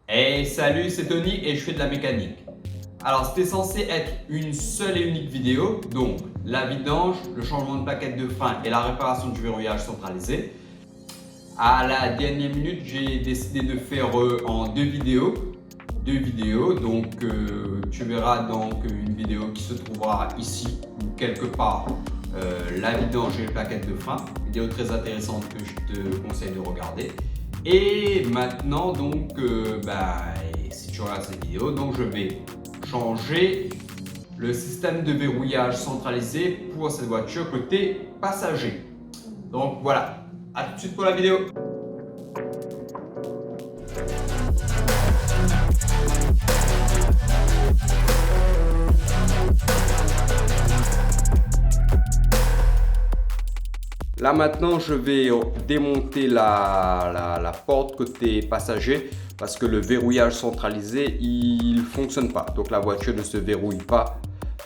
Hey, salut, c'est Tony et je fais de la mécanique. Alors, c'était censé être une seule et unique vidéo, donc la vidange, le changement de plaquette de frein et la réparation du verrouillage centralisé. À la dernière minute, j'ai décidé de faire en deux vidéos. Donc tu verras donc une vidéo qui se trouvera ici ou quelque part, la vidange et les plaquettes de frein. Vidéo très intéressante que je te conseille de regarder. Et maintenant donc, si tu regardes cette vidéo, donc je vais changer le système de verrouillage centralisé pour cette voiture côté passager. Donc voilà, à tout de suite pour la vidéo. Là maintenant, je vais démonter la porte côté passager parce que le verrouillage centralisé, il ne fonctionne pas. Donc la voiture ne se verrouille pas.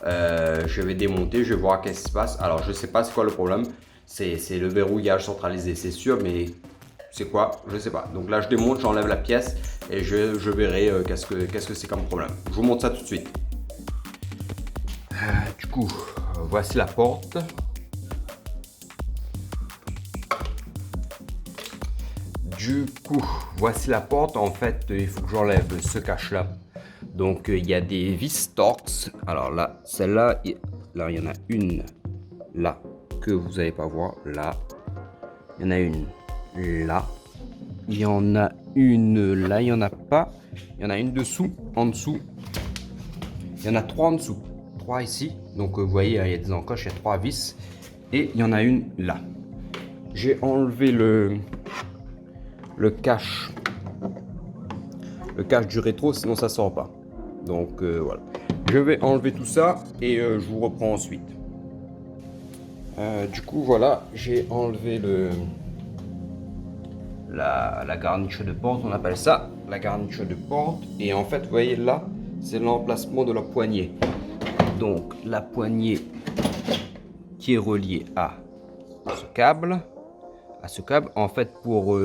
Je vais démonter, je vais voir qu'est-ce qui se passe. Alors je ne sais pas c'est quoi le problème. C'est le verrouillage centralisé, c'est sûr, mais c'est quoi? Je ne sais pas. Donc là je démonte, j'enlève la pièce et je verrai qu'est-ce que c'est comme problème. Je vous montre ça tout de suite. Du coup, voici la porte. Du coup, voici la porte. En fait, il faut que j'enlève ce cache-là. Donc, il y a des vis Torx. Alors là, celle-là, là, il y en a une là que vous n'allez pas voir. Là, il y en a une là. Il y en a une là, il n'y en a pas. Il y en a une dessous, en dessous. Il y en a trois en dessous. Trois ici. Donc, vous voyez, il y a des encoches, il y a trois vis. Et il y en a une là. J'ai enlevé le cache du rétro, sinon ça sort pas. Donc voilà, je vais enlever tout ça et je vous reprends ensuite. Du coup voilà, j'ai enlevé la garniture de porte, on appelle ça la garniture de porte. Et en fait vous voyez là, c'est l'emplacement de la poignée. Donc la poignée qui est reliée à ce câble, en fait pour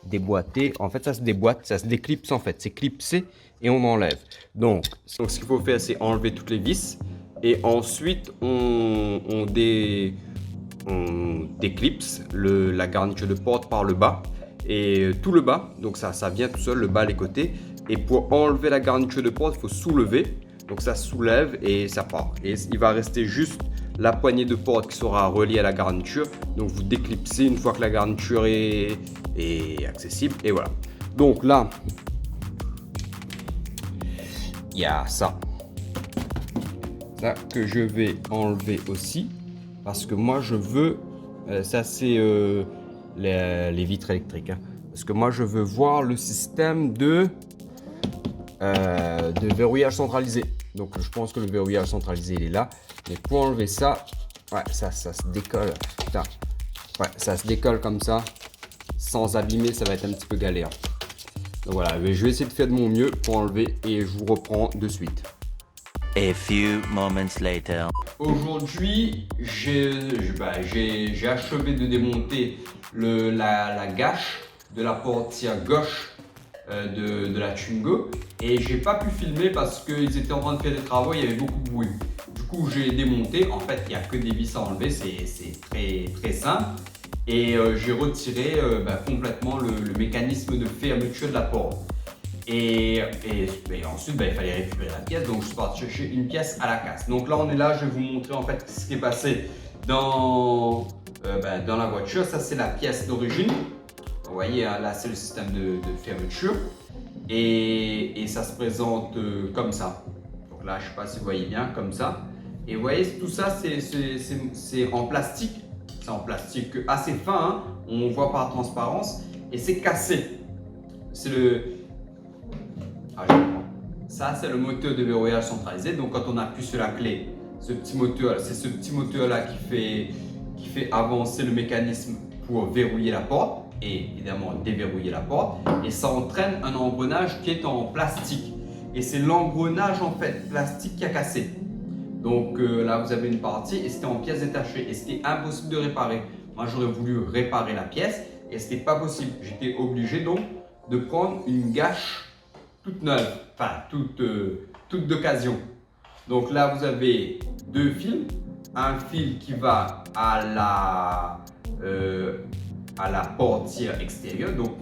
déboîter, en fait ça se déboîte, ça se déclipse, en fait c'est clipsé et on enlève. Donc ce qu'il faut faire, c'est enlever toutes les vis et ensuite on déclipse la garniture de porte par le bas et tout le bas, donc ça vient tout seul, le bas, les côtés. Et pour enlever la garniture de porte, il faut soulever, donc ça soulève et ça part. Et il va rester juste la poignée de porte qui sera reliée à la garniture. Donc vous déclipsez une fois que la garniture est accessible et voilà. Donc là, il y a ça que je vais enlever aussi parce que moi je veux, ça c'est les vitres électriques, hein, parce que moi je veux voir le système de verrouillage centralisé. Donc je pense que le verrouillage centralisé il est là, mais pour enlever ça, ouais, ça se décolle. Putain. Ouais, ça se décolle comme ça, sans abîmer, ça va être un petit peu galère. Donc voilà, je vais essayer de faire de mon mieux pour enlever et je vous reprends de suite. A few moments later. Aujourd'hui, j'ai achevé de démonter la gâche de la portière gauche de la Twingo et j'ai pas pu filmer parce qu'ils étaient en train de faire des travaux, il y avait beaucoup de bruit. Du coup, j'ai démonté. En fait, il n'y a que des vis à enlever, c'est très simple. Et j'ai retiré complètement le mécanisme de fermeture de la porte. Et ensuite, il fallait récupérer la pièce, donc je suis parti chercher une pièce à la casse. Donc là, on est là, je vais vous montrer en fait ce qui est passé dans la voiture. Ça, c'est la pièce d'origine. Vous voyez, hein, là, c'est le système de fermeture. Et ça se présente comme ça. Donc là, je ne sais pas si vous voyez bien, comme ça. Et vous voyez, tout ça, c'est en plastique. C'est en plastique assez fin, hein. On voit par transparence. Et c'est cassé. C'est le... Ça, c'est le moteur de verrouillage centralisé. Donc, quand on appuie sur la clé, ce petit moteur, c'est ce petit moteur-là qui fait avancer le mécanisme pour verrouiller la porte et évidemment déverrouiller la porte. Et ça entraîne un engrenage qui est en plastique. Et c'est l'engrenage en fait plastique qui a cassé. Donc là, vous avez une partie et c'était en pièces détachées et c'était impossible de réparer. Moi, j'aurais voulu réparer la pièce et ce n'était pas possible. J'étais obligé donc de prendre une gâche toute neuve, enfin toute d'occasion. Donc là, vous avez deux fils. Un fil qui va à la portière extérieure, donc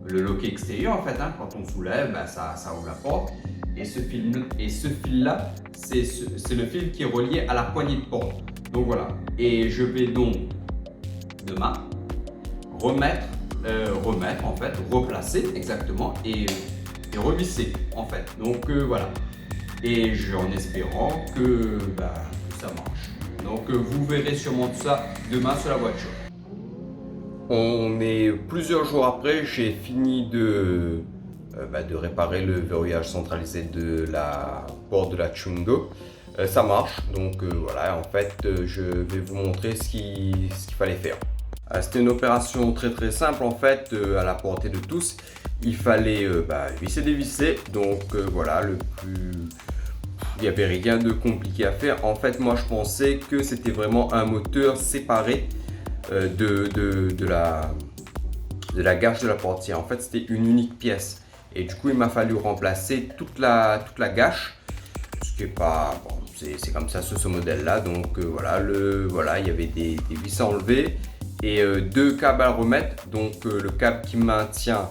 le loquet extérieur en fait, hein, quand on soulève, ben, ça ouvre la porte. Et ce fil-là, c'est le fil qui est relié à la poignée de porte. Donc voilà. Et je vais donc demain remettre en fait, replacer exactement et revisser en fait. Donc voilà. Et en espérant que ça marche. Donc vous verrez sûrement tout ça demain sur la voiture. On est plusieurs jours après, j'ai fini de réparer le verrouillage centralisé de la porte de la Twingo. Ça marche, donc voilà, en fait je vais vous montrer ce qu'il fallait faire. C'était une opération très simple en fait, à la portée de tous. Il fallait visser, dévisser, donc voilà, il n'y avait rien de compliqué à faire. En fait, moi je pensais que c'était vraiment un moteur séparé de la gâche de la portière. En fait, c'était une unique pièce. Et du coup, il m'a fallu remplacer toute la gâche. Ce qui est pas bon, c'est comme ça sur ce modèle-là. Donc voilà, il y avait des vis à enlever et deux câbles à remettre. Donc le câble qui maintient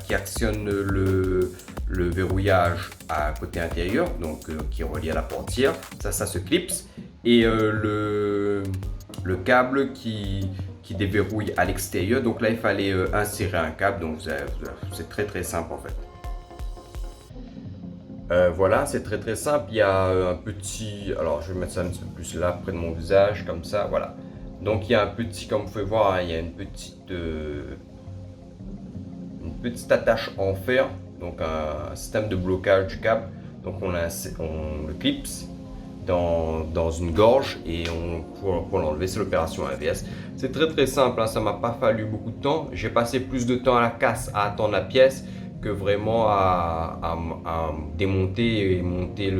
qui actionne le verrouillage à côté intérieur, donc qui est relié à la portière, ça se clipse, et le câble qui déverrouille à l'extérieur. Donc là il fallait insérer un câble, donc c'est très simple en fait. Voilà, c'est très simple. Il y a un petit, alors je vais mettre ça un petit peu plus là près de mon visage comme ça, voilà. Donc il y a un petit, comme vous pouvez voir, hein, il y a une petite attache en fer, donc un système de blocage du câble. Donc on le clipse dans une gorge et pour l'enlever, c'est l'opération inverse. C'est très simple, hein, ça m'a pas fallu beaucoup de temps. J'ai passé plus de temps à la casse à attendre la pièce que vraiment à démonter et monter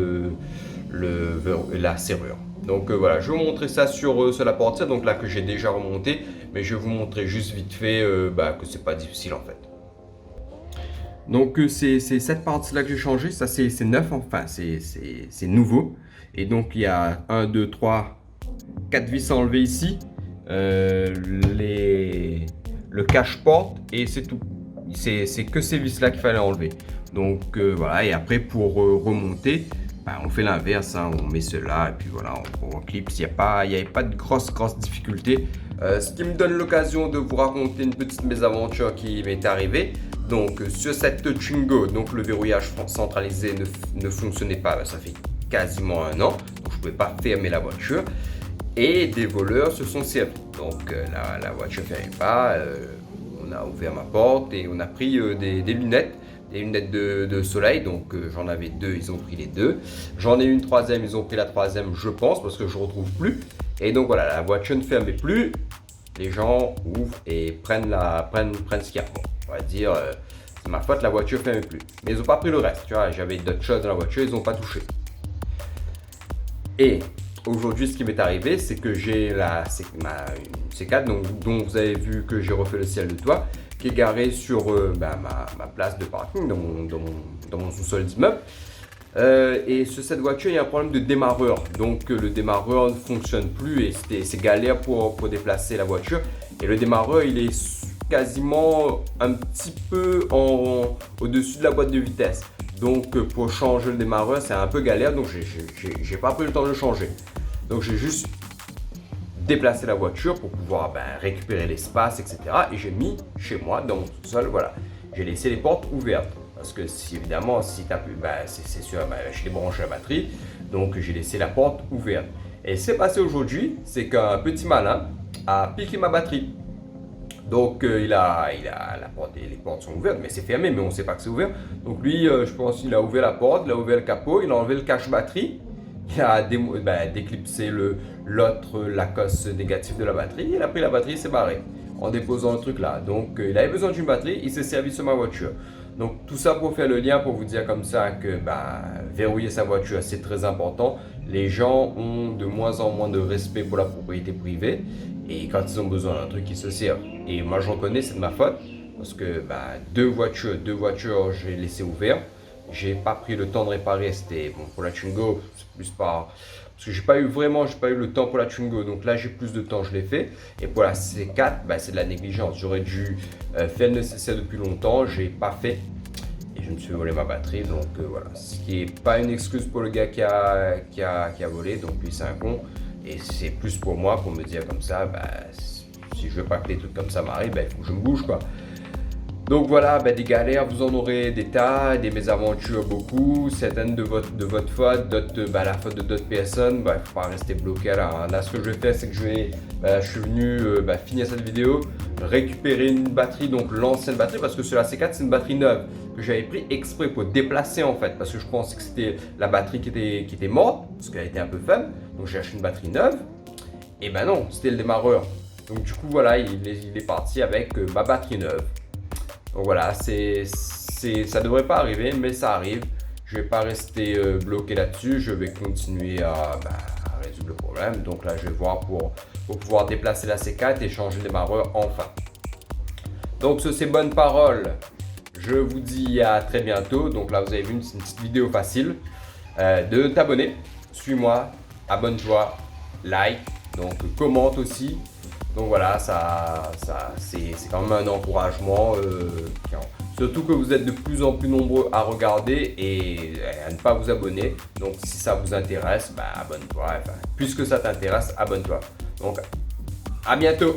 la serrure. Donc voilà, je vais vous montrer ça sur la portière, donc là que j'ai déjà remonté, mais je vais vous montrer juste vite fait que c'est pas difficile en fait. Donc c'est cette partie là que j'ai changé, ça c'est neuf, enfin c'est nouveau. Et donc il y a 1, 2, 3, 4 vis à enlever ici, le cache-porte, et c'est tout. C'est que ces vis là qu'il fallait enlever. Donc voilà, et après pour remonter, on fait l'inverse, hein, on met cela et puis voilà, on clipse. Il n'y avait pas de grosse difficulté. Ce qui me donne l'occasion de vous raconter une petite mésaventure qui m'est arrivée. Donc sur cette Twingo, donc le verrouillage centralisé ne fonctionnait pas, ça fait quasiment 1 an, donc je ne pouvais pas fermer la voiture. Et des voleurs se sont servis. Donc la voiture ne fermait pas, on a ouvert ma porte et on a pris des lunettes. Des lunettes de soleil, donc j'en avais 2, ils ont pris les 2. J'en ai une troisième, ils ont pris la troisième, je pense, parce que je ne retrouve plus. Et donc voilà, la voiture ne fermait plus. Les gens ouvrent et prennent ce qu'il y a. Bon, on va dire, c'est ma faute, la voiture ne fermait plus. Mais ils n'ont pas pris le reste, tu vois, j'avais d'autres choses dans la voiture, ils n'ont pas touché. Et aujourd'hui, ce qui m'est arrivé, c'est que j'ai une C4, dont vous avez vu que j'ai refait le ciel de toit, qui est garé sur ma place de parking dans mon sous-sol d'immeuble. Et sur cette voiture, il y a un problème de démarreur. Donc le démarreur ne fonctionne plus et c'est galère pour déplacer la voiture. Et le démarreur, il est quasiment un petit peu au-dessus de la boîte de vitesse. Donc pour changer le démarreur, c'est un peu galère. Donc j'ai pas pris le temps de le changer. Donc j'ai juste déplacer la voiture pour pouvoir récupérer l'espace, etc. Et j'ai mis chez moi, dans mon sous-sol, voilà. J'ai laissé les portes ouvertes. Parce que évidemment, si tu as pu, c'est sûr, je l'ai branché à la batterie. Donc j'ai laissé la porte ouverte. Et ce qui s'est passé aujourd'hui, c'est qu'un petit malin a piqué ma batterie. Donc les portes sont ouvertes, mais c'est fermé, mais on ne sait pas que c'est ouvert. Donc lui, je pense qu'il a ouvert la porte, il a ouvert le capot, il a enlevé le cache-batterie. Il a déclipsé l'autre Lacoste négatif de la batterie. Il a pris la batterie, il s'est barré en déposant le truc là. Donc il avait besoin d'une batterie, il s'est servi sur ma voiture. Donc tout ça pour faire le lien, pour vous dire comme ça que verrouiller sa voiture, c'est très important. Les gens ont de moins en moins de respect pour la propriété privée. Et quand ils ont besoin d'un truc, ils se servent. Et moi j'en connais, c'est de ma faute. parce que deux voitures j'ai laissé ouvert. J'ai pas pris le temps de réparer, c'était bon pour la Twingo, c'est plus pas parce que j'ai pas eu le temps pour la Twingo, donc là j'ai plus de temps, je l'ai fait. Et pour la C4, c'est de la négligence. J'aurais dû faire le nécessaire depuis longtemps, j'ai pas fait et je me suis volé ma batterie, donc voilà. Ce qui est pas une excuse pour le gars qui a volé, donc lui c'est un con. Et c'est plus pour moi pour me dire comme ça, si je veux pas que des trucs comme ça m'arrivent, il faut que je me bouge quoi. Donc voilà, des galères, vous en aurez des tas, des mésaventures beaucoup, certaines de votre faute, d'autres la faute de d'autres personnes, il faut pas rester bloqué là. Là, ce que je vais faire, c'est que je suis venu finir cette vidéo, récupérer une batterie, donc l'ancienne batterie, parce que sur la C4, c'est une batterie neuve que j'avais pris exprès pour déplacer en fait, parce que je pensais que c'était la batterie qui était morte, parce qu'elle était un peu faible, donc j'ai acheté une batterie neuve, et non, c'était le démarreur. Donc du coup, voilà, il est parti avec ma batterie neuve. Donc voilà, ça devrait pas arriver, mais ça arrive. Je vais pas rester bloqué là-dessus. Je vais continuer à résoudre le problème. Donc là, je vais voir pour pouvoir déplacer la C4 et changer le démarreur enfin. Donc sur ces bonnes paroles, je vous dis à très bientôt. Donc là, vous avez vu une petite vidéo facile de t'abonner. Suis-moi, abonne-toi, like, donc commente aussi. Donc voilà, c'est quand même un encouragement, surtout que vous êtes de plus en plus nombreux à regarder et à ne pas vous abonner. Donc si ça vous intéresse, abonne-toi. Puisque ça t'intéresse, abonne-toi. Donc à bientôt.